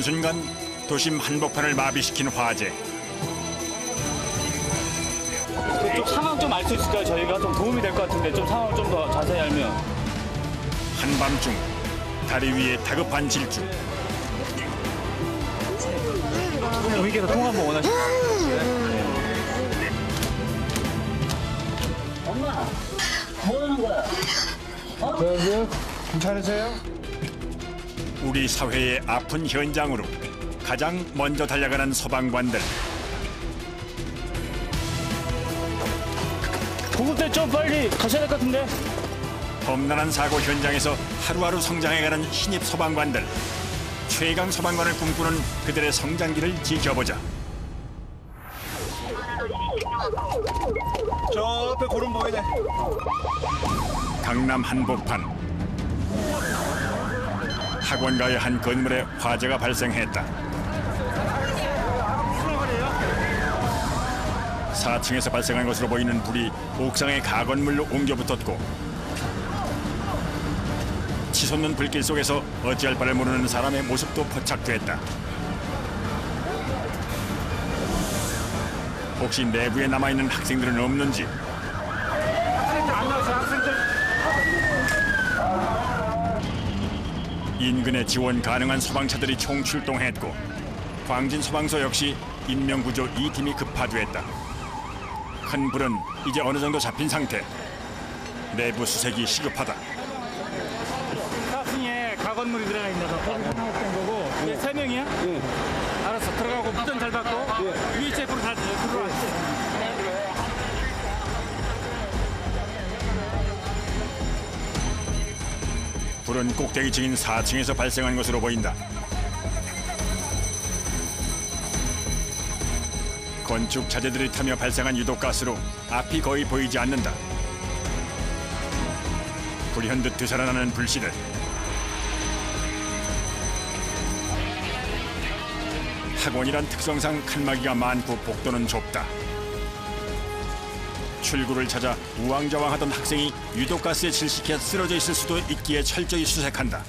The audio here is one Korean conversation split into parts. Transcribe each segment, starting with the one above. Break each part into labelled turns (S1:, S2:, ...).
S1: 한순간 도심 한복판을 마비시킨 화재.
S2: 그쪽 상황 좀 알 수 있을까요? 저희가 좀 도움이 될 것 같은데 좀 상황을 좀 더 자세히 알면.
S1: 한밤중 다리 위에 다급한 질주.
S2: 여기께서 통화 한번 원하시나요?
S3: 엄마, 뭐 하는 거야?
S4: 안녕하세요. 괜찮으세요?
S1: 우리 사회의 아픈 현장으로 가장 먼저 달려가는 소방관들.
S2: 구급대 좀 빨리 가셔야 될 것 같은데.
S1: 험난한 사고 현장에서 하루하루 성장해가는 신입 소방관들. 최강 소방관을 꿈꾸는 그들의 성장기를 지켜보자.
S4: 저 앞에 구름 보이네.
S1: 강남 한복판. 학원가의 한 건물에 화재가 발생했다. 4층에서 발생한 것으로 보이는 불이 옥상의 가건물로 옮겨 붙었고, 치솟는 불길 속에서 어찌할 바를 모르는 사람의 모습도 포착됐다. 혹시 내부에 남아있는 학생들은 없는지. 인근에 지원 가능한 소방차들이 총출동했고, 광진 소방서 역시 인명구조 2팀이 급파주했다. 큰 불은 이제 어느 정도 잡힌 상태. 내부 수색이 시급하다.
S2: 4층에 가건물이 들어가 있나서 거기서 나왔던 거고. 이게 3명이야? 네. 알았어. 들어가고 무전 잘 받고. 위에 체크로 다 들어와.
S1: 불은 꼭대기층인 4층에서 발생한 것으로 보인다. 건축 자재들이 타며 발생한 유독가스로 앞이 거의 보이지 않는다. 불현듯 되살아나는 불씨들. 학원이란 특성상 칸막이가 많고 복도는 좁다. 출구를 찾아 우왕좌왕하던 학생이 유독가스에 질식해 쓰러져 있을 수도 있기에 철저히 수색한다.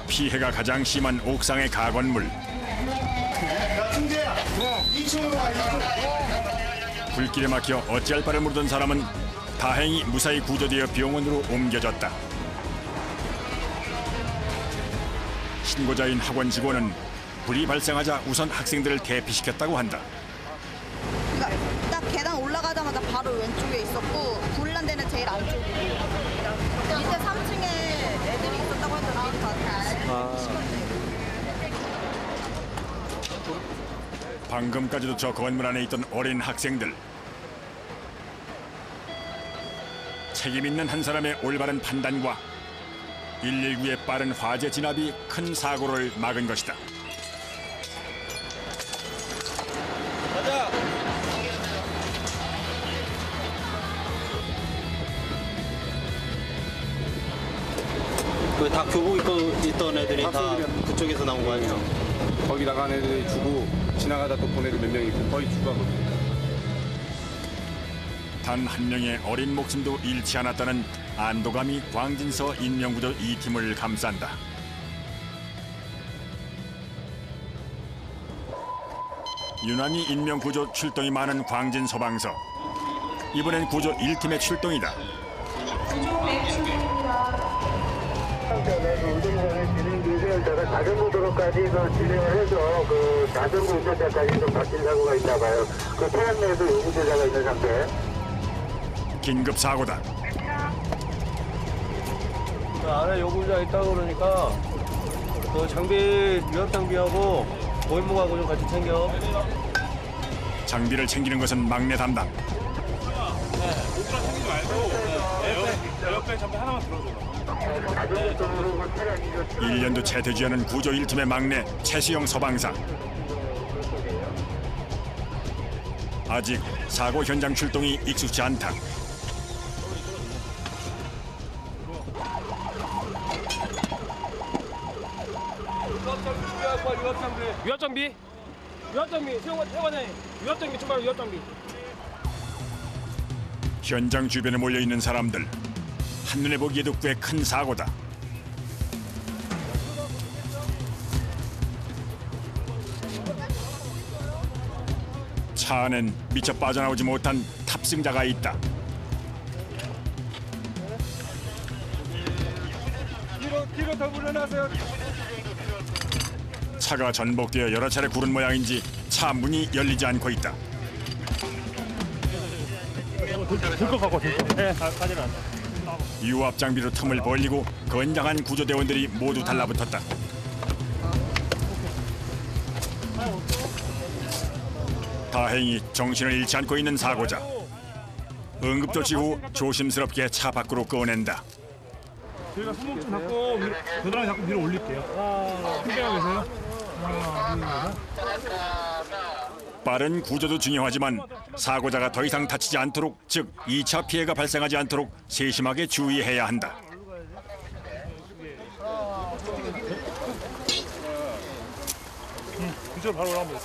S1: 피해가 가장 심한 옥상의 가건물. 불길에 막혀 어찌할 바를 모르던 사람은 다행히 무사히 구조되어 병원으로 옮겨졌다. 신고자인 학원 직원은 불이 발생하자 우선 학생들을 대피시켰다고 한다.
S5: 그러니까 딱 계단 올라가자마자 바로 왼쪽에 있었고 불난 데는 제일 안쪽이고 밑에 3층에 애들이 있었다고 했더니
S1: 방금까지도 저 건물 안에 있던 어린 학생들. 책임 있는 한 사람의 올바른 판단과 119의 빠른 화재 진압이 큰 사고를 막은 것이다.
S4: 가자.
S6: 그 다 교복 입고 있던 애들이 다 그쪽에서 나온 거 아니에요?
S4: 거기 나간 애들이 주고 지나가다 또 본 애들 몇 명 있고 거의 주가거든요.
S1: 단 한 명의 어린 목숨도 잃지 않았다는 안도감이 광진서 인명구조 2팀을 감싼다. 유난히 인명구조 출동이 많은 광진 소방서. 이번엔 구조 1팀의 출동이다.
S7: 자전거 도로까지 진행을 해서 그 자전거 운전자까지 좀 다친 사고가 있나 봐요. 그 차량 내에도 운전자가 있는 상태.
S1: 긴급 사고다.
S6: 안에 요구자 있다고 그러니까 그 장비, 위협 장비하고 보행복하고 좀 같이 챙겨.
S1: 장비를 챙기는 것은 막내 담당.
S2: 옷이랑 챙기지 말고 에어백 장비 하나만 들어줘.
S1: 1년도 채 되지 않은 구조 1팀의 막내 최수영 소방사. 아직 사고 현장 출동이 익숙치 않다.
S2: 위협장비. 세워가자. 위협장비 좀 바로 위협장비.
S1: 현장 주변에 몰려 있는 사람들. 한눈에 보기에도 꽤 큰 사고다. 차 안엔 미처 빠져나오지 못한 탑승자가 있다.
S4: 뒤로 더 물러나세요.
S1: 차가 전복되어 여러 차례 구른 모양인지 차 문이 열리지 않고 있다. 유압 장비로 틈을 벌리고 건장한 구조대원들이 모두 달라붙었다. 다행히 정신을 잃지 않고 있는 사고자. 응급조치 후 조심스럽게 차 밖으로 꺼낸다.
S2: 저희가 손목 좀 잡고 겨드랑이 잡고 위로 올릴게요. 크게 하면서요.
S1: 빠른 구조도 중요하지만 사고자가 더 이상 다치지 않도록, 즉 2차 피해가 발생하지 않도록 세심하게 주의해야 한다.
S2: 그쪽으로 바로 오라면 돼.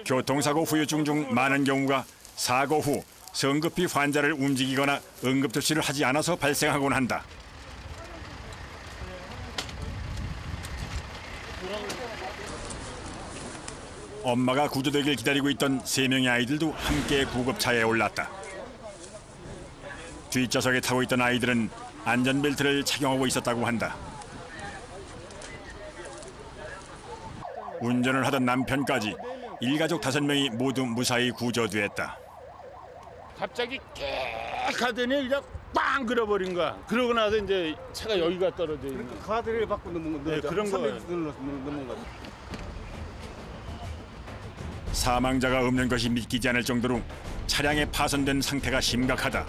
S1: 교통사고 후유증 중 많은 경우가 사고 후 성급히 환자를 움직이거나 응급조치를 하지 않아서 발생하곤 한다. 엄마가 구조되길 기다리고 있던 3명의 아이들도 함께 구급차에 올랐다. 뒷좌석에 타고 있던 아이들은 안전벨트를 착용하고 있었다고 한다. 운전을 하던 남편까지 일가족 5명이 모두 무사히 구조됐다.
S8: 갑자기 깨 가더니 그냥 빵 그려버린 거야. 그러고 나서 이제 차가 여기가 떨어져 있는 거야.
S4: 가드를 받고 넘은 거.
S8: 네, 그런 거예요.
S4: 넘은 거.
S1: 사망자가 없는 것이 믿기지 않을 정도로 차량에 파손된 상태가 심각하다.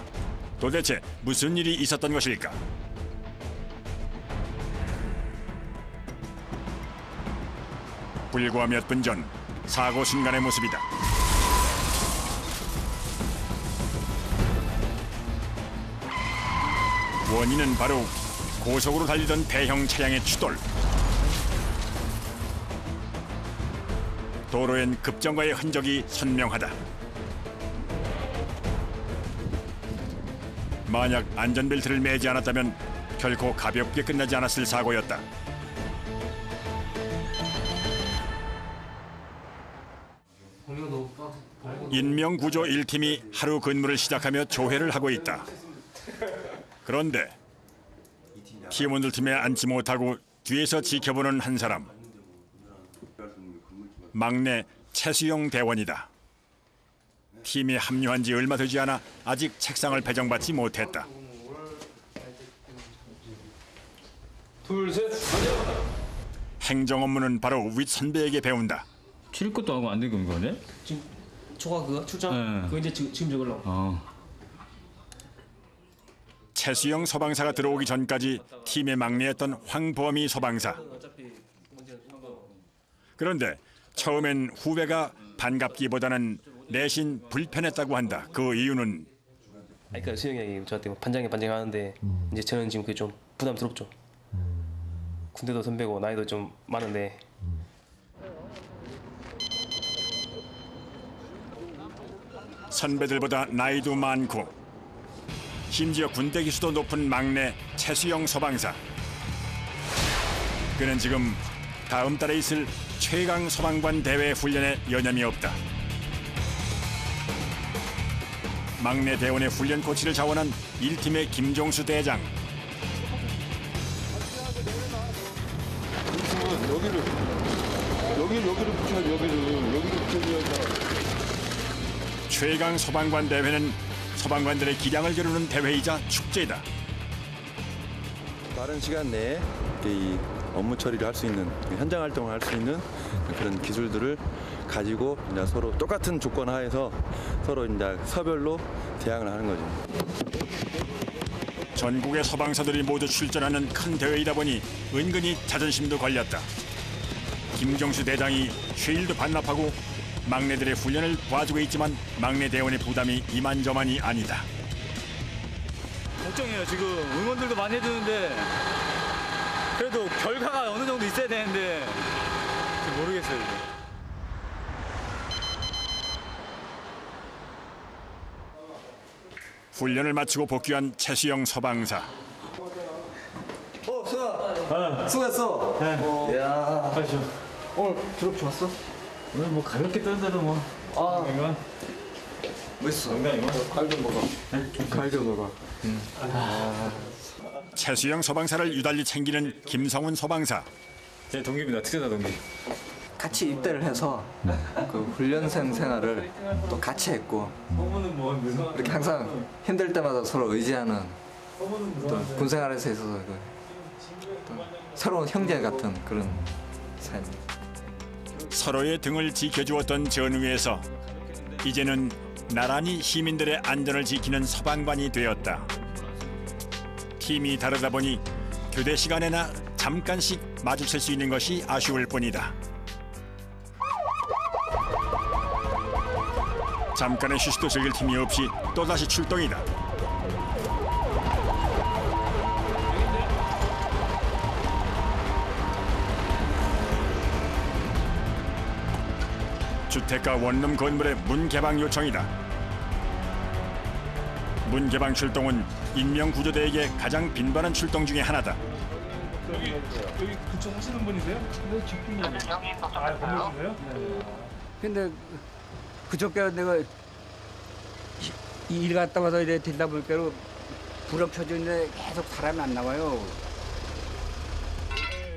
S1: 도대체 무슨 일이 있었던 것일까? 불과 몇 분 전 사고 순간의 모습이다. 원인은 바로 고속으로 달리던 대형 차량의 추돌. 도로엔 급정거의 흔적이 선명하다. 만약 안전벨트를 매지 않았다면 결코 가볍게 끝나지 않았을 사고였다. 인명구조 1팀이 하루 근무를 시작하며 조회를 하고 있다. 그런데 팀원들 팀에 앉지 못하고 뒤에서 지켜보는 한 사람. 막내 최수영 대원이다. 팀에 합류한 지 얼마 되지 않아 아직 책상을 배정받지 못했다. 행정 업무는 바로 윗 선배에게 배운다.
S9: 출입 것도 하고 안 되는 거네?
S10: 지금 초과 그거 출장?
S9: 네.
S10: 그거 이제 지금 적으려고.
S1: 최수영 소방사가 들어오기 전까지 팀의 막내였던 황범희 소방사. 그런데 처음엔 후배가 반갑기보다는 내심 불편했다고 한다. 그 이유는
S10: 그러니까 수영이 형이 저한테 반장이 하는데 이제 저는 지금 그게 좀 부담스럽죠. 군대도 선배고 나이도 좀 많은데.
S1: 선배들보다 나이도 많고 심지어 군대 기수도 높은 막내 최수영 소방사. 그는 지금 다음 달에 있을 최강 소방관 대회 훈련에 여념이 없다. 막내 대원의 훈련 코치를 자원한 1팀의 김종수 대장.
S8: 여기를 붙여야지. 여기를 붙여줘야.
S1: 최강 소방관 대회는 소방관들의 기량을 겨루는 대회이자 축제이다.
S11: 빠른 시간 내에 이 업무 처리를 할 수 있는, 현장 활동을 할 수 있는 그런 기술들을 가지고 이제 서로 똑같은 조건 하에서 서로 이제 서별로 대항을 하는 거죠.
S1: 전국의 소방사들이 모두 출전하는 큰 대회이다 보니 은근히 자존심도 걸렸다. 김경수 대장이 쉴드 반납하고 막내들의 훈련을 봐주고 있지만 막내 대원의 부담이 이만저만이 아니다.
S9: 걱정해요. 지금 응원들도 많이 해주는데 그래도 결과가 어느 정도 있어야 되는데 지금 모르겠어요. 이제.
S1: 훈련을 마치고 복귀한 최수영 소방사.
S6: 수고했어.
S9: 네.
S6: 야.
S10: 오늘 졸업 좋았어?
S9: 오늘 뭐 가볍게 떴는데도 뭐. 아, 이거.
S6: 멋있어. 갈좀 먹어. 갈좀 먹어.
S1: 최수영 소방사를 유달리 챙기는 김성훈 소방사.
S9: 제 동기입니다. 특전사 동기.
S12: 같이 입대를 해서 그 훈련생 생활을 또 같이 했고 이렇게 항상 힘들 때마다 서로 의지하는 또 군생활에서 있어서 또 새로운 형제 같은 그런 삶입니다.
S1: 서로의 등을 지켜주었던 전후에서 이제는 나란히 시민들의 안전을 지키는 소방관이 되었다. 팀이 다르다 보니 교대 시간에나 잠깐씩 마주칠 수 있는 것이 아쉬울 뿐이다. 잠깐의 휴식도 즐길 틈이 없이 또다시 출동이다. 주택가 원룸 건물의 문 개방 요청이다. 문 개방 출동은 인명구조대에게 가장 빈번한 출동 중에 하나다.
S2: 여기 그쪽 하시는 분이세요? 네, 집주인이에요. 아, 건물주세요?
S13: 근데 그저께 내가 일 갔다 와서 이제 들다 보니까 불은 켜져 있는데 계속 사람이 안 나와요.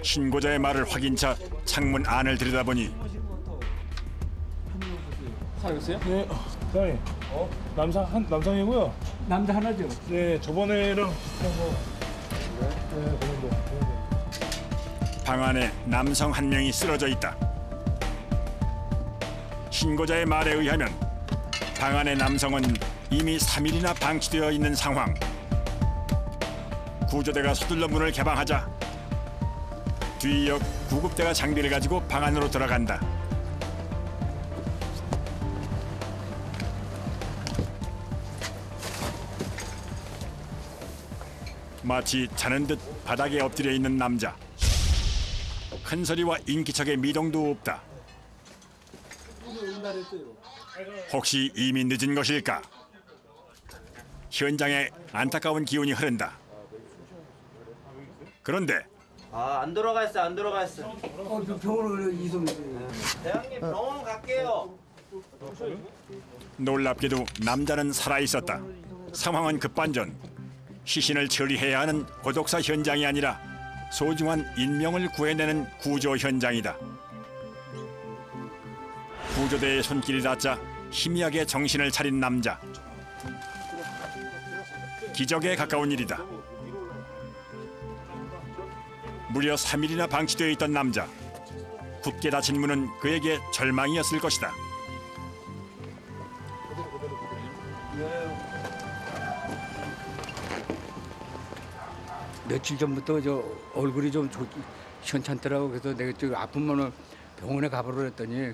S1: 신고자의 말을 확인차 창문 안을 들여다보니
S2: 살아계세요? 네, 사장님. 남성이고요.
S13: 남자 하나죠?
S2: 네, 저번에랑
S1: 방 안에 남성 한 명이 쓰러져 있다. 신고자의 말에 의하면 방 안의 남성은 이미 3일이나 방치되어 있는 상황. 구조대가 서둘러 문을 개방하자 뒤이어 구급대가 장비를 가지고 방 안으로 들어간다. 마치 자는 듯 바닥에 엎드려 있는 남자. 큰 소리와 인기척의 미동도 없다. 혹시 이미 늦은 것일까? 현장에 안타까운 기운이 흐른다. 그런데
S6: 안 들어갔어, 안 들어갔어.
S13: 병원으로 이송.
S6: 대장님 병원 갈게요.
S1: 놀랍게도 남자는 살아 있었다. 상황은 급반전. 시신을 처리해야 하는 고독사 현장이 아니라 소중한 인명을 구해내는 구조 현장이다. 구조대의 손길이 닿자 희미하게 정신을 차린 남자. 기적에 가까운 일이다. 무려 3일이나 방치되어 있던 남자. 굳게 닫힌 문은 그에게 절망이었을 것이다.
S13: 며칠 전부터 저 얼굴이 좀 현찮더라고. 그래서 내가 좀 아프면은 병원에 가보라 했더니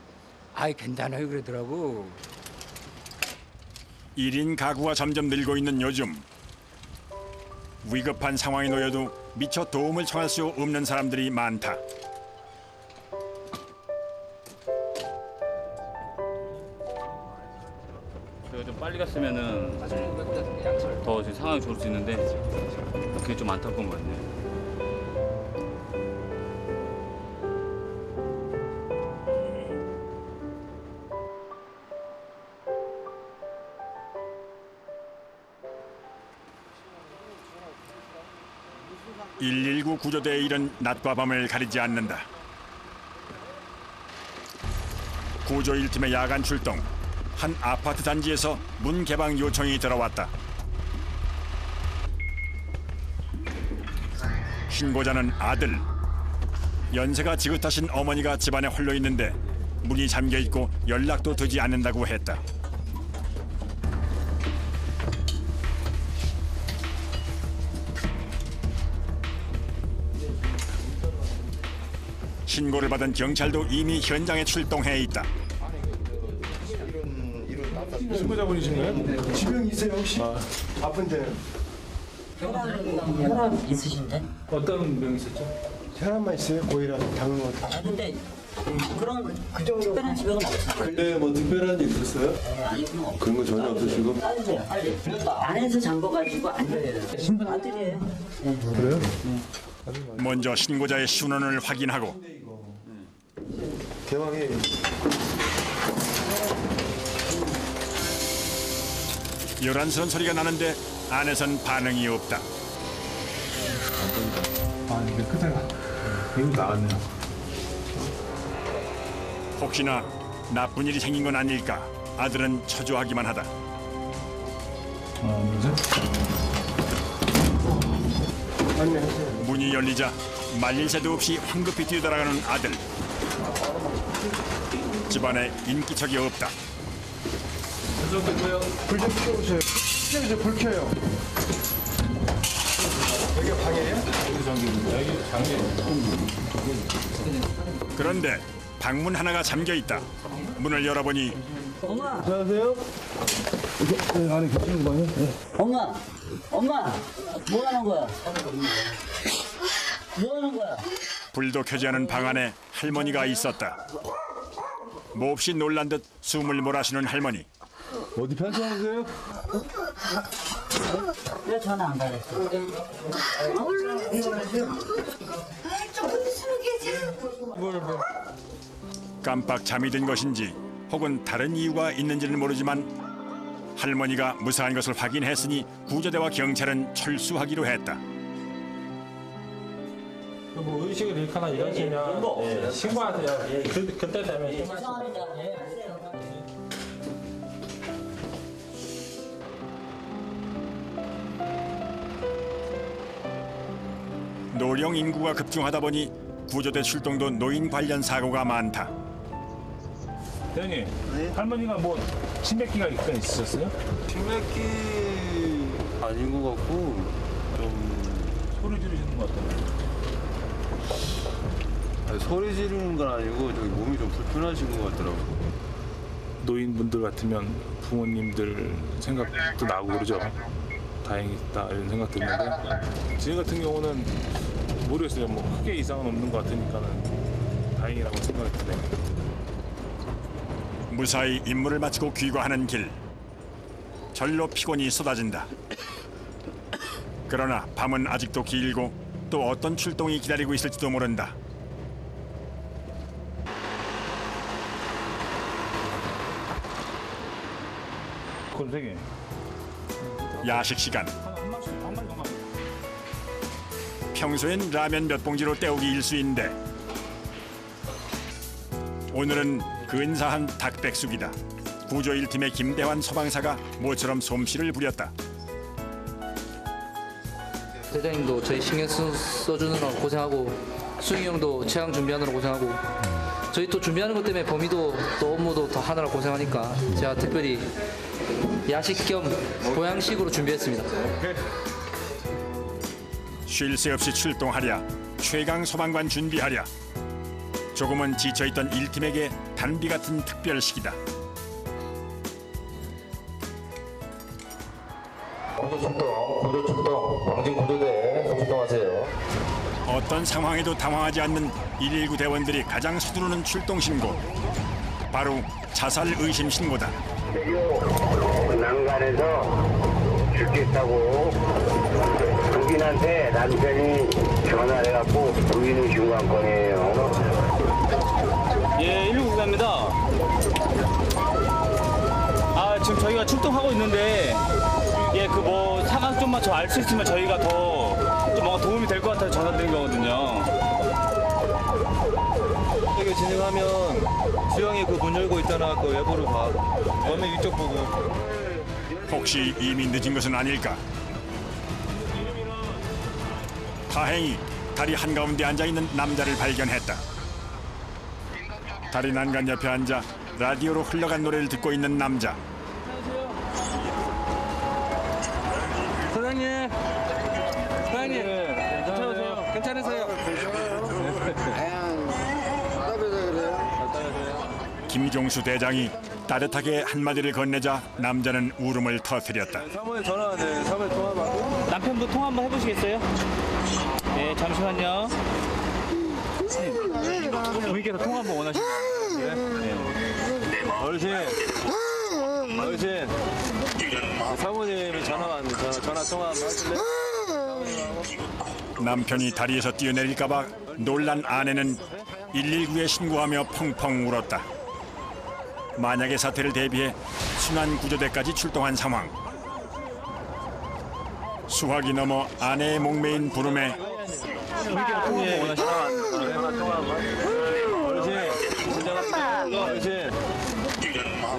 S13: 아이 괜찮아요 그러더라고.
S1: 1인 가구가 점점 늘고 있는 요즘. 위급한 상황에 놓여도 미처 도움을 청할 수 없는 사람들이 많다.
S9: 저희가 좀 빨리 갔으면은 더 지금 상황이 좋을 수 있는데 그게 좀 안타까운 것 같네요.
S1: (119) 구조대의 일은 낮과 밤을 가리지 않는다. 구조 1팀의 야간 출동. 한 아파트 단지에서 문 개방 요청이 들어왔다. 신고자는 아들. 연세가 지긋하신 어머니가 집안에 홀로 있는데 문이 잠겨 있고 연락도 되지 않는다고 했다. 신고를 받은 경찰도 이미 현장에 출동해 있다.
S2: 신고자분이신가요?
S14: 지병이세요 혹시? 아픈데.
S3: 혈압 있으신데?
S2: 어떤 병이 있었죠?
S14: 혈압만 있어요? 고혈압, 당뇨.
S3: 아 근데 그런 그 정도 특별한 지병은 없어요.
S11: 근데 뭐 특별한 일 있었어요?
S3: 아니 그런 거
S11: 그런 거 전혀 없으시고?
S3: 따주세요 빨리. 안에서 잠궈가지고 안 돼요. 신분 아들이에요. 네.
S14: 그래요?
S1: 먼저 신고자의 신원을 확인하고
S14: 대왕이
S1: 요란스런 소리가 나는데 안에선 반응이 없다.
S2: 아, 이게 그대가 배우 나왔네요.
S1: 혹시나 나쁜 일이 생긴 건 아닐까 아들은 초조하기만 하다. 문이 열리자 말릴 새도 없이 황급히 뛰어들어가는 아들. 집안에 인기척이 없다.
S14: 불 좀 켜보세요. 이제 불 켜요. 여기가 방이에요? 여기 장기.
S1: 그런데 방문 하나가 잠겨 있다. 문을 열어보니
S14: 안녕하세요. 안에 계시는 거예요? 네.
S3: 엄마, 뭐 하는 거야? 뭐 하는 거야?
S1: 불도 켜지 않은 방 안에 할머니가 있었다. 몹시 놀란 듯 숨을 몰아쉬는 할머니.
S14: 어디 편찮으세요?
S3: 왜 전화 안 받았어?
S1: 깜빡 잠이 든 것인지 혹은 다른 이유가 있는지는 모르지만 할머니가 무사한 것을 확인했으니 구조대와 경찰은 철수하기로 했다.
S2: 뭐 의식을 잃거나 이러시면 신고하세요. 그때 되면
S1: 노령 인구가 급증하다 보니 구조대 출동도 노인 관련 사고가 많다.
S2: 대장님, 할머니가 뭐 치매기가 있으셨어요?
S6: 치매기 아닌 것 같고 좀
S2: 소리 지르시는 것 같아요.
S6: 아니, 소리 지르는 건 아니고 저기 몸이 좀 불편하신 것 같더라고요.
S2: 노인분들 같으면 부모님들 생각도 나고 그러죠. 다행이다 이런 생각 드는데 제 같은 경우는 모르겠어요. 뭐 크게 이상은 없는 것 같으니까는 다행이라고 생각이 드네요.
S1: 무사히 임무를 마치고 귀가하는 길. 절로 피곤이 쏟아진다. 그러나 밤은 아직도 길고 또 어떤 출동이 기다리고 있을지도 모른다.
S2: 건생이
S1: 야식 시간. 평소엔 라면 몇 봉지로 때우기 일수인데 오늘은 근사한 닭백숙이다. 구조 1팀의 김대환 소방사가 모처럼 솜씨를 부렸다.
S15: 대장님도 저희 신경 써주느라 고생하고 수영이 형도 체강 준비하느라 고생하고 저희 또 준비하는 것 때문에 범위도 또 업무도 더 하느라 고생하니까 제가 특별히 야식 겸 보양식으로 준비했습니다.
S1: 쉴 새 없이 출동하랴 최강 소방관 준비하랴. 조금은 지쳐있던 1팀에게 단비 같은 특별식이다.
S6: 구조출동, 광진 구조대 출동하세요.
S1: 어떤 상황에도 당황하지 않는 119 대원들이 가장 서두르는 출동 신고. 바로 자살 의심 신고다.
S7: 난간에서 죽겠다고 부인한테 남편이 전화를 해갖고 부인은 중간권이에요.
S9: 예, 119입니다. 아, 지금 저희가 출동하고 있는데 예, 그 뭐 상황 좀만 저 알 수 있으면 저희가 더 좀 뭔가 도움이 될 것 같아서 전화드린 거거든요.
S6: 이거 진행하면 수영이 그 문 열고 있잖아. 그 외부로 봐. 너네 위쪽 보고.
S1: 혹시 이미 늦은 것은 아닐까? 다행히 다리 한가운데 앉아있는 남자를 발견했다. 다리 난간 옆에 앉아 라디오로 흘러간 노래를 듣고 있는 남자.
S15: 사장님, 괜찮으세요? 괜찮으세요?
S1: 김종수 대장이 따뜻하게 한마디를 건네자 남자는 울음을 터뜨렸다.
S6: 사모님 전화 왔네. 사모님 통화 받고.
S9: 남편분 통화 한번 해보시겠어요? 네, 잠시만요. 부인께서 통화 한번 원하시나요? 네.
S6: 어르신. 사모님이 전화 왔네. 전화 통화 한번 하실래?
S1: 남편이 다리에서 뛰어내릴까봐 놀란 아내는 119에 신고하며 펑펑 울었다. 만약의 사태를 대비해 순환 구조대까지 출동한 상황. 수화기 넘어 아내의 목매인 부름에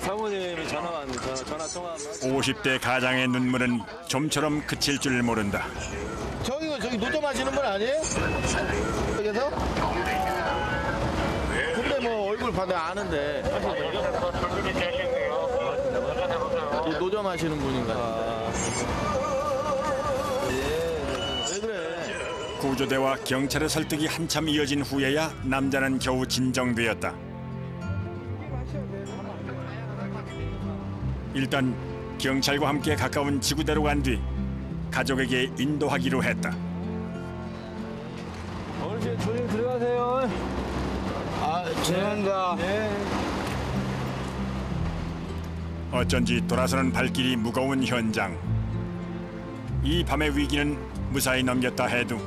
S6: 사모님이 전화 통화.
S1: 50대 가장의 눈물은 좀처럼 그칠 줄 모른다.
S16: 저기 노점하시는 분 아니에요? 여기서? 근데 뭐 얼굴 봐도 아는데. 노점하시는 분인가? 왜 그래?
S1: 구조대와 경찰의 설득이 한참 이어진 후에야 남자는 겨우 진정되었다. 일단 경찰과 함께 가까운 지구대로 간 뒤 가족에게 인도하기로 했다.
S6: 어르신 조심 들어가세요.
S16: 죄송합니다.
S1: 어쩐지 돌아서는 발길이 무거운 현장. 이 밤의 위기는 무사히 넘겼다 해도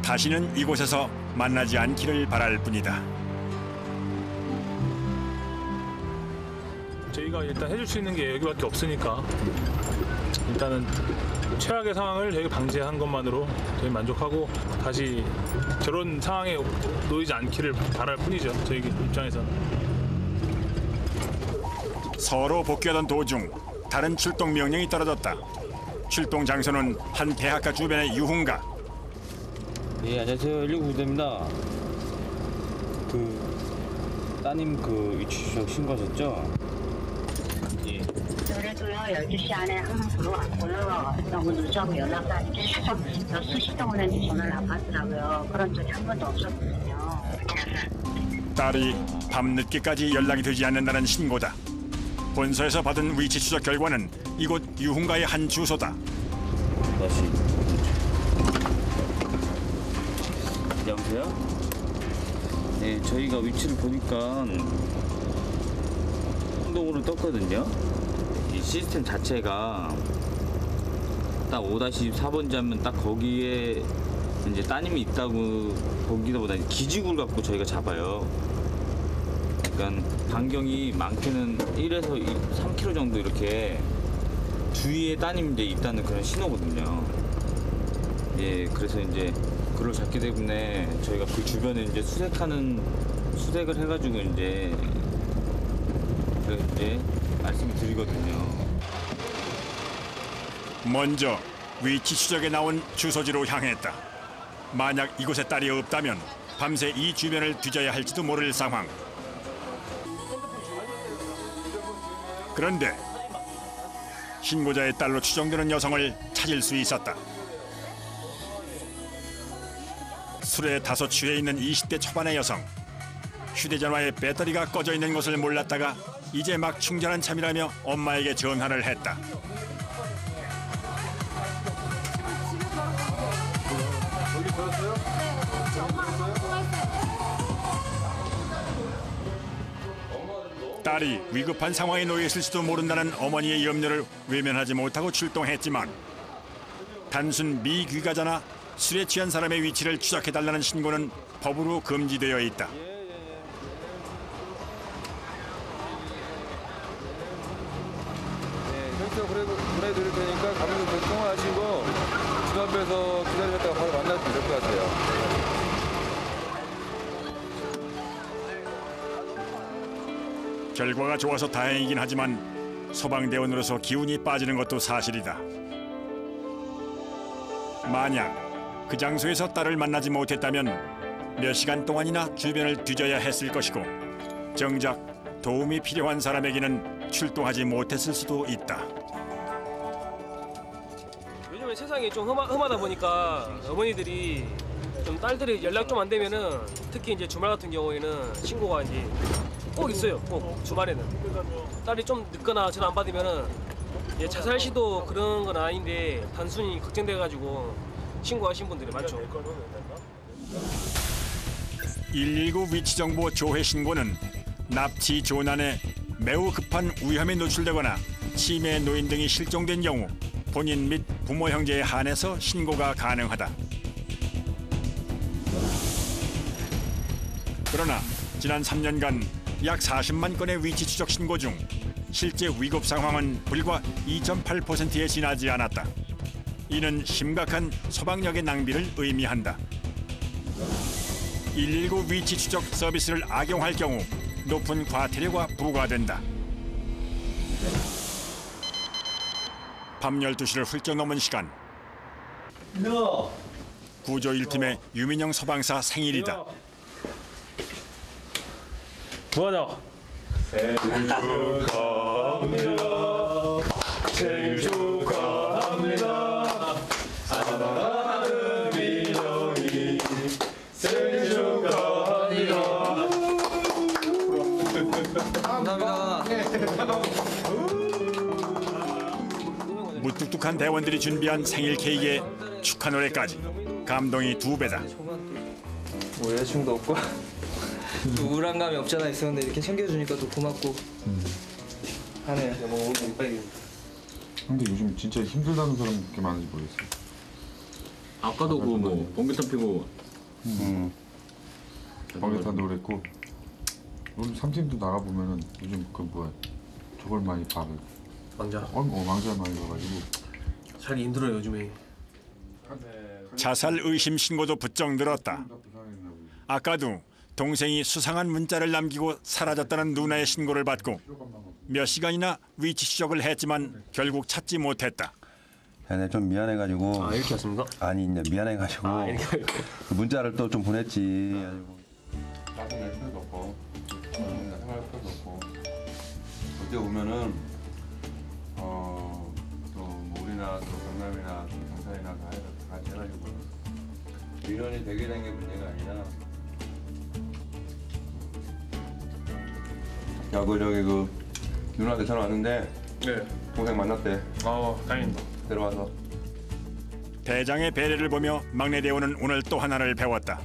S1: 다시는 이곳에서 만나지 않기를 바랄 뿐이다.
S2: 저희가 일단 해줄 수 있는 게 여기밖에 없으니까 일단은 최악의 상황을 저희가 방지한 것만으로 저희 만족하고 다시 저런 상황에 놓이지 않기를 바랄 뿐이죠. 저희 입장에서는.
S1: 서로 복귀하던 도중 다른 출동 명령이 떨어졌다. 출동 장소는 한 대학가 주변의 유흥가.
S9: 예, 안녕하세요. 119 부대입니다. 따님 위치 추적 신고하셨죠? 예.
S17: 그래도요 12시 안에 항상 들어왔고요. 너무 늦어서 연락도 계속 수시 동안에 전화를 안 받더라고요. 그런 적이 한 번도 없었거든요.
S1: 딸이 밤늦게까지 연락이 되지 않는다는 신고다. 본서에서 받은 위치 추적 결과는 이곳 유흥가의 한 주소다.
S9: 다시. 여보세요? 네, 저희가 위치를 보니까 행동으로 떴거든요. 이 시스템 자체가 딱 5-4번지 하면 딱 거기에 이제 따님이 있다고 보기도 보다 기지구를 갖고 저희가 잡아요. 그러니까 반경이 많게는 1에서 3km 정도 이렇게 주위에 따님이 이제 있다는 그런 신호거든요. 예, 그래서 이제 그걸 잡기 때문에 저희가 그 주변에 이제 수색을 해가지고 이제 말씀을 드리거든요.
S1: 먼저 위치 추적에 나온 주소지로 향했다. 만약 이곳에 딸이 없다면 밤새 이 주변을 뒤져야 할지도 모를 상황. 그런데 신고자의 딸로 추정되는 여성을 찾을 수 있었다. 술에 다소 취해 있는 20대 초반의 여성. 휴대전화에 배터리가 꺼져 있는 것을 몰랐다가 이제 막 충전한 참이라며 엄마에게 전화를 했다. 딸이 위급한 상황에 놓여 있을지도 모른다는 어머니의 염려를 외면하지 못하고 출동했지만 단순 미귀가자나 술에 취한 사람의 위치를 추적해달라는 신고는 법으로 금지되어 있다.
S6: 혈서 보내드릴 테니까 가면서 통화하시고 집 앞에서 기다리셨다가 바로 만나시면 될 것 같아요.
S1: 결과가 좋아서 다행이긴 하지만 소방대원으로서 기운이 빠지는 것도 사실이다. 만약 그 장소에서 딸을 만나지 못했다면 몇 시간 동안이나 주변을 뒤져야 했을 것이고 정작 도움이 필요한 사람에게는 출동하지 못했을 수도 있다.
S18: 요즘에 세상이 좀 험하다 보니까 어머니들이 좀 딸들이 연락 좀 안 되면은 특히 이제 주말 같은 경우에는 신고가 이제 꼭 있어요. 꼭 주말에는 딸이 좀 늦거나 전화 안 받으면은 자살 시도 그런 건 아닌데 단순히 걱정돼가지고 신고하신 분들이 많죠.
S1: 119 위치 정보 조회 신고는 납치 조난에 매우 급한 위험에 노출되거나 치매에 놓인 등이 실종된 경우 본인 및 부모 형제에 한해서 신고가 가능하다. 그러나 지난 3년간 약 40만 건의 위치 추적 신고 중 실제 위급 상황은 불과 2.8%에 지나지 않았다. 이는 심각한 소방력의 낭비를 의미한다. 119 위치 추적 서비스를 악용할 경우 높은 과태료가 부과된다. 밤 12시를 훌쩍 넘은 시간. 구조 1팀의 유민영 소방사 생일이다.
S6: 부하자.
S2: 생일 축하합니다. 사랑하는 민영이 생일 축하합니다.
S1: 무뚝뚝한 대원들이 준비한 생일 케이크에 축하 노래까지 감동이 2배다.
S10: 뭐 여자친구도 없고 우울한 감이 없잖아 있었는데 이렇게 챙겨주니까 또 고맙고 하네요. 뭐 빨리.
S14: 근데 요즘 진짜 힘들다는 사람 꽤 많은지 모르겠어요.
S9: 아까도 그 뭐 번개탄 피고
S14: 번개탄도 그랬고 오늘 3팀도 나가보면은 요즘 그 뭐야 저걸 많이 봐요.
S10: 망자.
S14: 망자 많이 봐가지고
S10: 살기 힘들어요 요즘에.
S1: 자살 의심 신고도 부쩍 늘었다. 아까도 동생이 수상한 문자를 남기고 사라졌다는 누나의 신고를 받고 몇 시간이나 위치 추적을 했지만 결국 찾지 못했다.
S11: 네, 좀 미안해가지고.
S6: 이렇게 왔습니까?
S11: 아니 이제 미안해가지고 그 문자를 또 좀 보냈지.
S14: 나도 낼 필요도 없고 생각할 필요도 없고
S11: 어떻게 보면은 또뭐 우리나 또 경남이나 경찰이나 다 같이 해가지고 민원이 되게 된 게 문제가 아니라. 야, 그 누나한테 전화 왔는데
S6: 네.
S11: 동생 만났대.
S6: 다행입니다.
S11: 데려와서.
S1: 대장의 배려를 보며 막내 대원은 오늘 또 하나를 배웠다.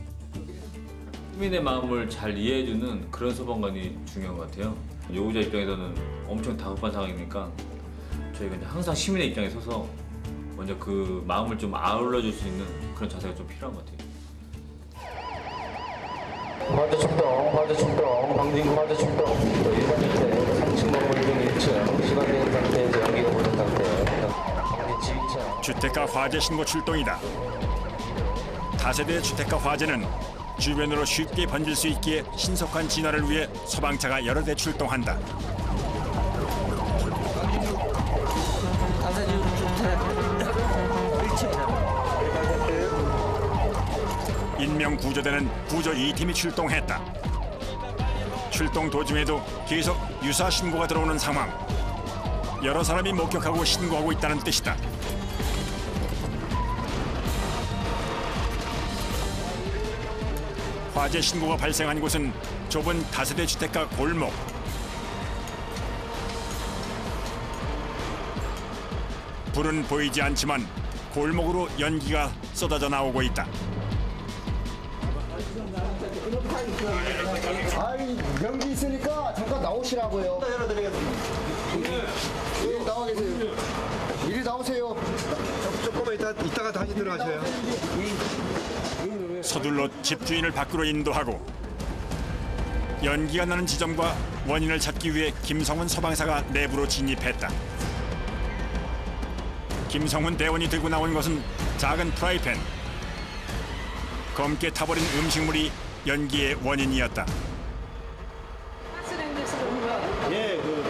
S9: 시민의 마음을 잘 이해해주는 그런 소방관이 중요한 것 같아요. 요구자 입장에서는 엄청 다급한 상황이니까 저희가 이제 항상 시민의 입장에 서서 먼저 그 마음을 좀 아울러줄 수 있는 그런 자세가 좀 필요한 것 같아요.
S19: 화재 출동, 방진구 화재 출동. 또 1번 밑에 3층 건물 1층 1층 시간된 상태에서 연기가 보는 상태.
S1: 주택가 화재 신고 출동이다. 다세대 주택가 화재는 주변으로 쉽게 번질 수 있기에 신속한 진화를 위해 소방차가 여러 대 출동한다. 인명 구조대는 구조 2팀이 출동했다. 출동 도중에도 계속 유사 신고가 들어오는 상황. 여러 사람이 목격하고 신고하고 있다는 뜻이다. 화재 신고가 발생한 곳은 좁은 다세대 주택가 골목. 불은 보이지 않지만 골목으로 연기가 쏟아져 나오고 있다.
S20: 아이, 연기 있으니까 잠깐 나오시라고요. 열어드리겠습니다. 이리 나와 계세요. 이리 나오세요. 조금만 이따가 다시 들어가셔요.
S1: 서둘러 집주인을 밖으로 인도하고 연기가 나는 지점과 원인을 찾기 위해 김성훈 소방사가 내부로 진입했다. 김성훈 대원이 들고 나온 것은 작은 프라이팬. 검게 타버린 음식물이 연기의 원인이었다.
S20: 예, 그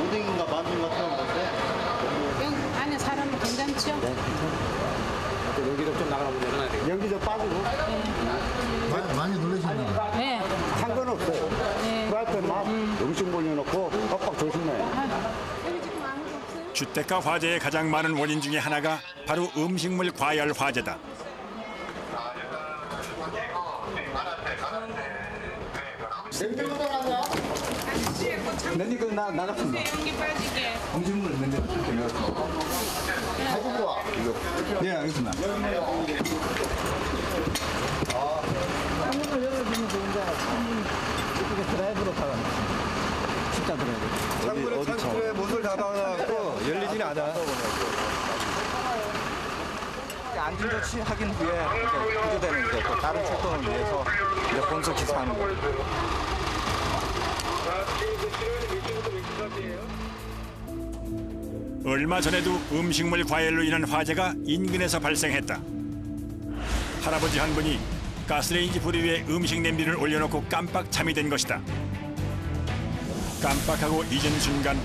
S20: 오뎅인가 만두 같은 거 같은데.
S21: 안에 사람은 괜찮죠?
S20: 네, 괜찮아요.
S19: 연기도 좀 나가면 되나?
S20: 연기 좀 빠지고. 많이 놀라시나요?
S21: 네.
S20: 상관없어요. 프라이팬만 음식물 넣고 빡빡 조심해요.
S1: 주택가 화재의 가장 많은 원인 중에 하나가 바로 음식물 과열 화재다.
S20: 냉장고 나가냐? 냉장고 나갔습니다.
S21: 연기 빠지게.
S20: 음식물 냉장고 가지고 와. 네, 알겠습니다. 창문을 열어주면 좋은데 이렇게 드라이브로 타라. 진짜 드라이브. 창구에 못을 닫아놔갖고 열리진 않아.
S12: 안전조치 확인 후에 이제 구조대는 이제 또 다른 출동을 위해서 이제 본서 기사하는 거예요.
S1: 얼마 전에도 음식물 과열로 인한 화재가 인근에서 발생했다. 할아버지 한 분이 가스레인지 불 위에 음식 냄비를 올려놓고 깜빡 잠이 든 것이다. 깜빡하고 잊은 순간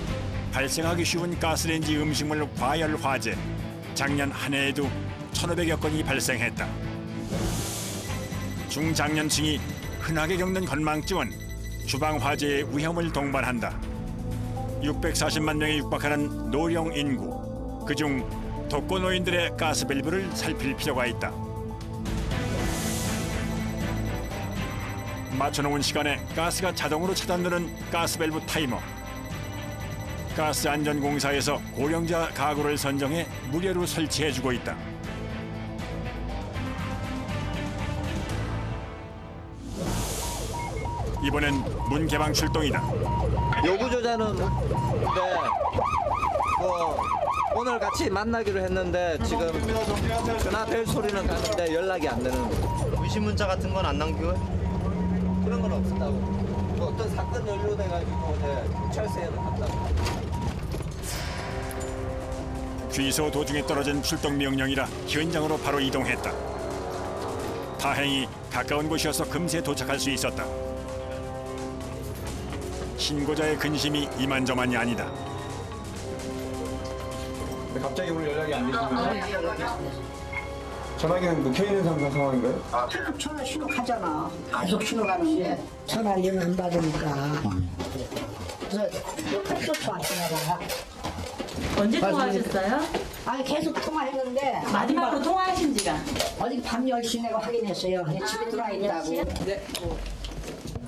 S1: 발생하기 쉬운 가스레인지 음식물 과열 화재. 작년 한 해에도 1,500여 건이 발생했다. 중장년층이 흔하게 겪는 건망증은 주방 화재의 위험을 동반한다. 640만 명에 육박하는 노령 인구. 그중 독거노인들의 가스 밸브를 살필 필요가 있다. 맞춰놓은 시간에 가스가 자동으로 차단되는 가스 밸브 타이머. 가스안전공사에서 고령자 가구를 선정해 무료로 설치해주고 있다. 이번엔 문 개방 출동이다.
S12: 요구조자는 오늘 같이 만나기로 했는데 지금 전화 벨 소리는 가는데 연락이 안 되는. 의심 문자 같은 건 안 남기고요? 그런 건 없었다고. 뭐 어떤 사건 연루돼가지고 경찰서에는 갔다고.
S1: 귀소 도중에 떨어진 출동 명령이라 현장으로 바로 이동했다. 다행히 가까운 곳이어서 금세 도착할 수 있었다. 신고자의 근심이 이만저만이 아니다.
S14: 갑자기 오늘 연락이 안 되시면 전화기는 뭐 켜있는 상황인가요?
S5: 계속 전화 신호 가잖아. 계속 신호 가는데 전화를 안 받으니까. 그래서 톡톡 왔나 봐.
S22: 언제 통화하셨어요?
S5: 아니 계속 통화했는데
S22: 마지막으로 통화하신 지가?
S5: 어제 밤 10시 내가 확인했어요. 집에 들어와 있다고. 네.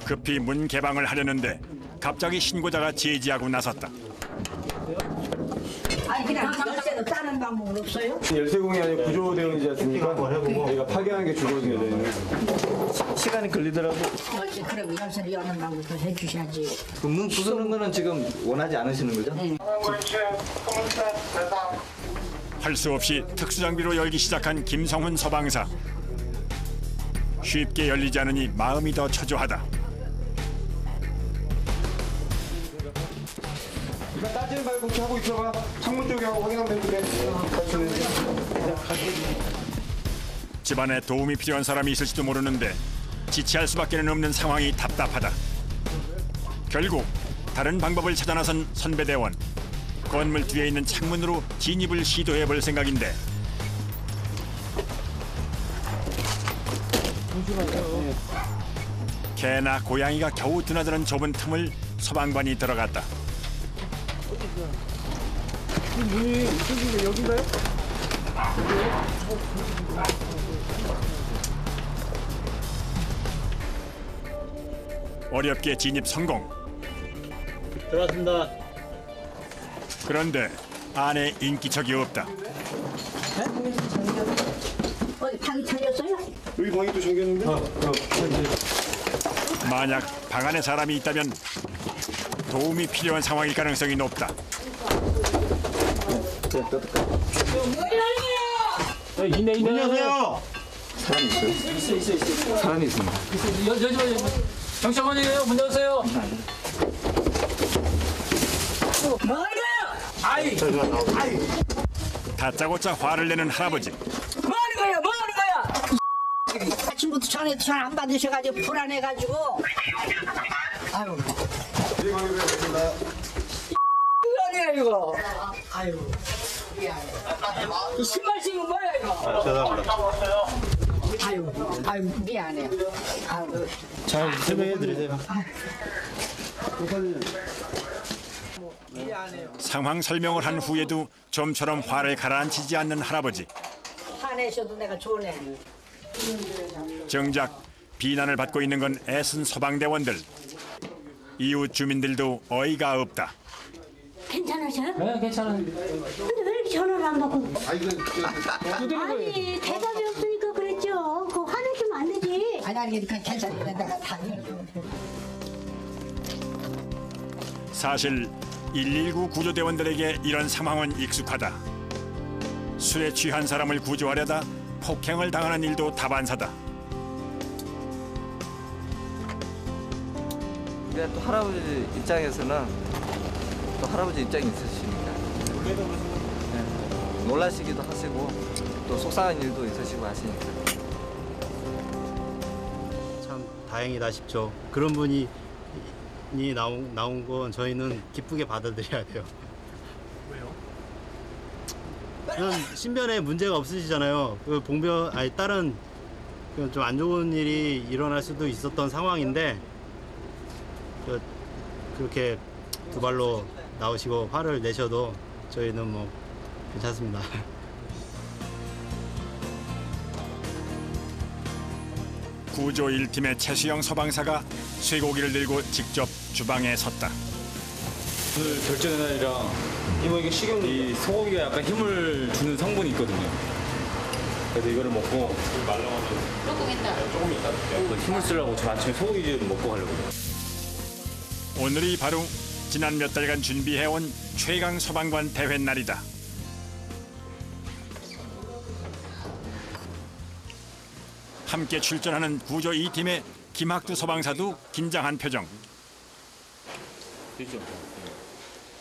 S1: 급히 문 개방을 하려는데 갑자기 신고자가 제지하고 나섰다.
S5: 아니 그냥 열쇠는 따는 방법은 없어요?
S14: 열쇠공이 아니고 구조대원이지 않습니까? 저희가 파괴하는 게 주거든요. 저희는. 시간이 걸리더라도.
S5: 그렇지. 그럼 열쇠를 여는 방법도 해주셔야지.
S12: 그 문 부수는 거는 지금 원하지 않으시는 거죠?
S5: 네.
S1: 할 수 없이 특수장비로 열기 시작한 김성훈 소방사. 쉽게 열리지 않으니 마음이 더 초조하다.
S14: 이거 따지는 말고 이렇게 하고 있어봐. 창문 쪽에 하고 확인하면 되는데.
S1: 집안에 도움이 필요한 사람이 있을지도 모르는데 지체할 수밖에 없는 상황이 답답하다. 결국 다른 방법을 찾아 나선 선배대원. 건물 뒤에 있는 창문으로 진입을 시도해볼 생각인데 개나 고양이가 겨우 드나드는 좁은 틈을 소방관이 들어갔다.
S6: 문이 이쪽인데 여긴가요?
S1: 어렵게 진입 성공.
S6: 들어왔습니다.
S1: 그런데 안에 인기척이 없다.
S5: 어디 방이 털렸어요?
S14: 여기 방이 또 잠겼는데?
S1: 만약 방 안에 사람이 있다면 도움이 필요한 상황일 가능성이 높다.
S6: 안녕하세요.
S12: 사람이 있어요? 사람이 있습니다.
S18: 경찰관이에요. 문 열어주세요.
S5: 아이!
S1: 다짜고짜 화를 내는 할아버지.
S5: 뭐 하는 거야? 뭐 하는 거야? 아침부터 전화도 잘 안 받으셔가지고 불안해가지고. 아유. 이거 아니야 이거. 아유. 이 신발 신은 뭐야 이거? 아유 미안해. 아유.
S6: 잘 설명해드리세요.
S1: 상황 설명을 한 후에도 좀처럼 화를 가라앉히지 않는 할아버지.
S5: 화내셔도 내가 좋네.
S1: 정작 비난을 받고 있는 건 애쓴 소방대원들. 이웃 주민들도 어이가 없다.
S21: 괜찮으셔요?
S18: 네, 괜찮아요.
S21: 근데 왜 이렇게 전화를 안 받고? 아니 대답이 없으니까 그랬죠. 그거 화내시면 안 되지.
S5: 아니 그냥 괜찮아. 내가 다.
S1: 사실 119 구조대원들에게 이런 상황은 익숙하다. 술에 취한 사람을 구조하려다 폭행을 당하는 일도 다반사다.
S12: 근데 또 할아버지 입장에서는 또 할아버지 입장이 있으시니까 네. 놀라시기도 하시고 또 속상한 일도 있으시고 하시니까
S4: 참 다행이다 싶죠. 그런 분이 나온 건 저희는 기쁘게 받아들여야 돼요. 왜요? 신변에 문제가 없으시잖아요. 그 봉변 아니 다른 좀 안 좋은 일이 일어날 수도 있었던 상황인데 그렇게 두 발로 나오시고 화를 내셔도 저희는 뭐 괜찮습니다.
S1: 구조 1팀의 최수영 소방사가 쇠고기를 들고 직접 주방에 섰다.
S9: 오늘 결전의 날이라 이 소고기가 약간 힘을 주는 성분이 있거든요. 그래서 이거를 먹고 조금 있다 힘을 쓰려고 저 아침에 소고기 좀 먹고 가려고요.
S1: 오늘이 바로 지난 몇 달간 준비해온 최강 소방관 대회 날이다. 함께 출전하는 구조 2팀의 김학두 소방사도 긴장한 표정.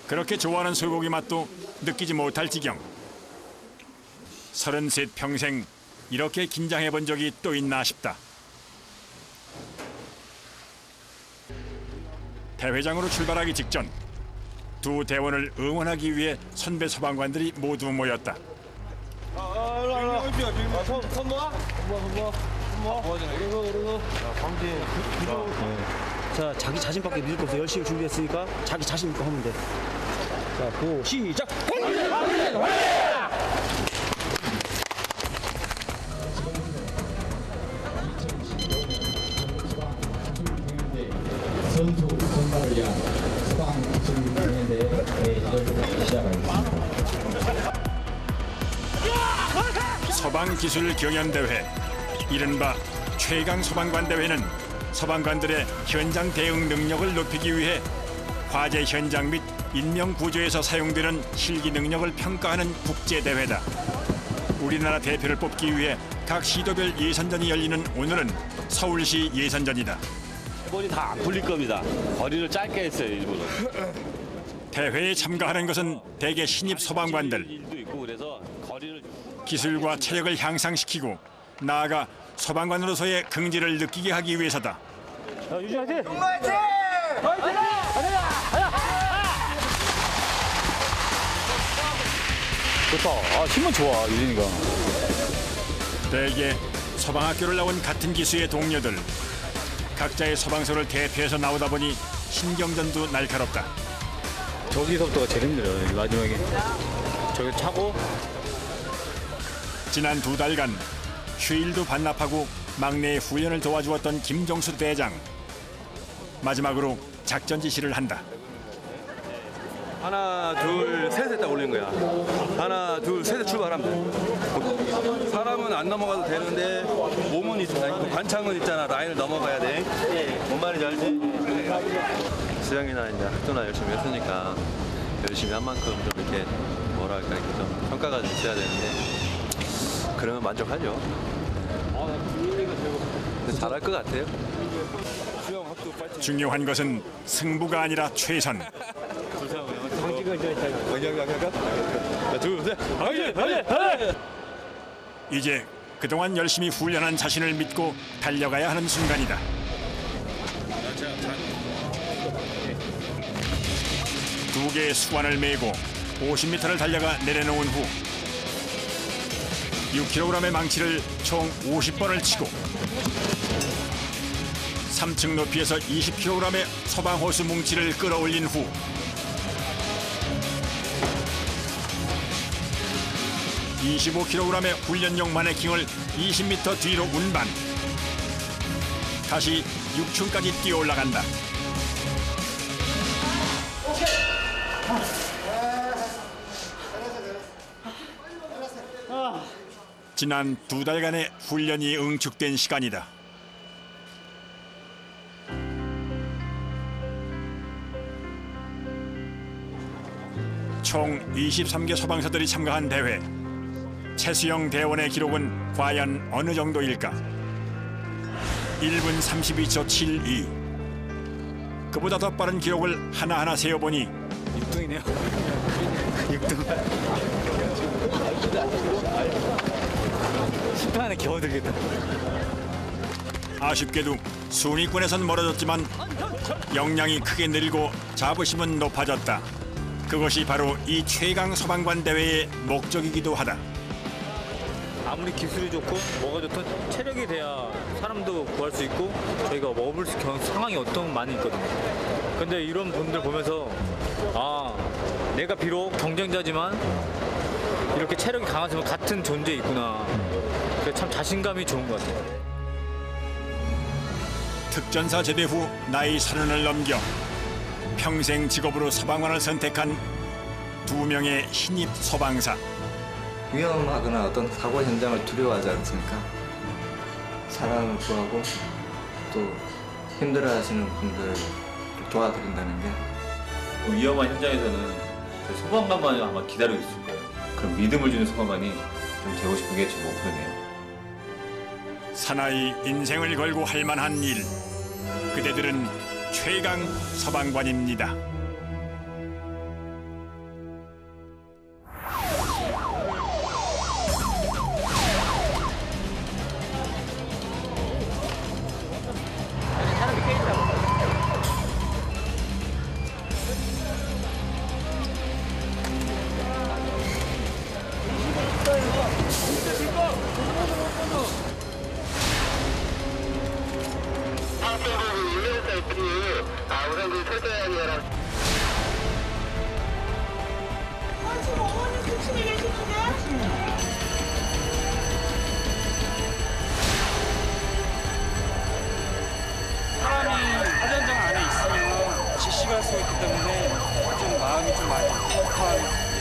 S1: 그렇게 좋아하는 소고기 맛도 느끼지 못할 지경. 33 평생 이렇게 긴장해 본 적이 또 있나 싶다. 대회장으로 출발하기 직전 두 대원을 응원하기 위해 선배 소방관들이 모두 모였다.
S6: 손 모아? 자, 자기 자신밖에 믿을 거 없어. 열심히 준비했으니까 자기 자신 있고 하면 돼. 자, 고 시작.
S8: 선수 선발을 위한 소방 기술 대회를 시작하겠습니다.
S1: 소방기술 경연대회, 이른바 최강 소방관 대회는 소방관들의 현장 대응 능력을 높이기 위해 화재 현장 및 인명구조에서 사용되는 실기 능력을 평가하는 국제대회다. 우리나라 대표를 뽑기 위해 각 시도별 예선전이 열리는 오늘은 서울시 예선전이다.
S23: 거리 다 안 풀릴 겁니다. 거리를 짧게 했어요, 일부러.
S1: 대회에 참가하는 것은 대개 신입 소방관들.
S23: 일도 있고 그래서 거리를
S1: 기술과 체력을 향상시키고 나아가 소방관으로서의 긍지를 느끼게 하기 위해서다.
S6: 유지 화이팅!
S8: 화이팅!
S9: 좋다. 힘은 좋아, 유진이가.
S1: 대개 소방학교를 나온 같은 기수의 동료들. 각자의 소방서를 대표해서 나오다 보니 신경전도 날카롭다.
S9: 저기서부터가 제일 힘들어요, 마지막에. 저기 차고.
S1: 지난 2달간 휴일도 반납하고 막내의 훈련을 도와주었던 김정수 대장. 마지막으로 작전 지시를 한다.
S24: 하나, 둘, 셋에 딱 올리는 거야. 하나, 둘, 셋에 출발하면 돼. 사람은 안 넘어가도 되는데 몸은 있잖아. 관창은 있잖아. 라인을 넘어가야 돼. 뭔 말인지 알지?
S11: 수영이나 이제 학교나 열심히 했으니까 열심히 한 만큼 좀 이렇게 뭐랄까 이렇게 좀 평가가 좀 있어야 되는데 그러면 만족하죠. 근데 잘할 것 같아요.
S1: 중요한 것은 승부가 아니라 최선. 이제 그동안 열심히 훈련한 자신을 믿고 달려가야 하는 순간이다. 두 개의 수완을 메고 50m를 달려가 내려놓은 후 6kg의 망치를 총 50번을 치고 3층 높이에서 20kg의 소방호수 뭉치를 끌어올린 후 25kg의 훈련용 마네킹을 20m 뒤로 운반. 다시 6층까지 뛰어 올라간다. 지난 2달간의 훈련이 응축된 시간이다. 총 23개 소방서들이 참가한 대회. 최수영 대원의 기록은 과연 어느 정도일까? 1분 32초 72. 그보다 더 빠른 기록을 하나하나 세어보니
S3: 6등이네요. 6등. 10등 안에 겨우 들겠다.
S1: 아쉽게도 순위권에선 멀어졌지만 역량이 크게 늘고 자부심은 높아졌다. 그것이 바로 이 최강 소방관 대회의 목적이기도 하다.
S3: 아무리 기술이 좋고 뭐가 좋든 체력이 돼야 사람도 구할 수 있고 저희가 머물 수 있는 상황이 어떤 많이 있거든요. 근데 이런 분들 보면서 아, 내가 비록 경쟁자지만 이렇게 체력이 강한 사람 같은 존재에 있구나. 그래서 참 자신감이 좋은 것 같아요.
S1: 특전사 제대 후 나이 30을 넘겨 평생 직업으로 소방관을 선택한 2명의 신입 소방사.
S12: 위험하거나 어떤 사고 현장을 두려워하지 않습니까? 사람을 구하고 또 힘들어하시는 분들을 도와드린다는 게
S9: 위험한 현장에서는 소방관만이 아마 기다리고 있을 거예요. 그럼 믿음을 주는 소방관이 좀 되고 싶은 게 제 목표네요.
S1: 사나이 인생을 걸고 할 만한 일. 그대들은 최강 소방관입니다.
S7: 사람이 화전장 안에 있으면 지시가 할 수 있기 때문에 좀 마음이 좀 많이 급한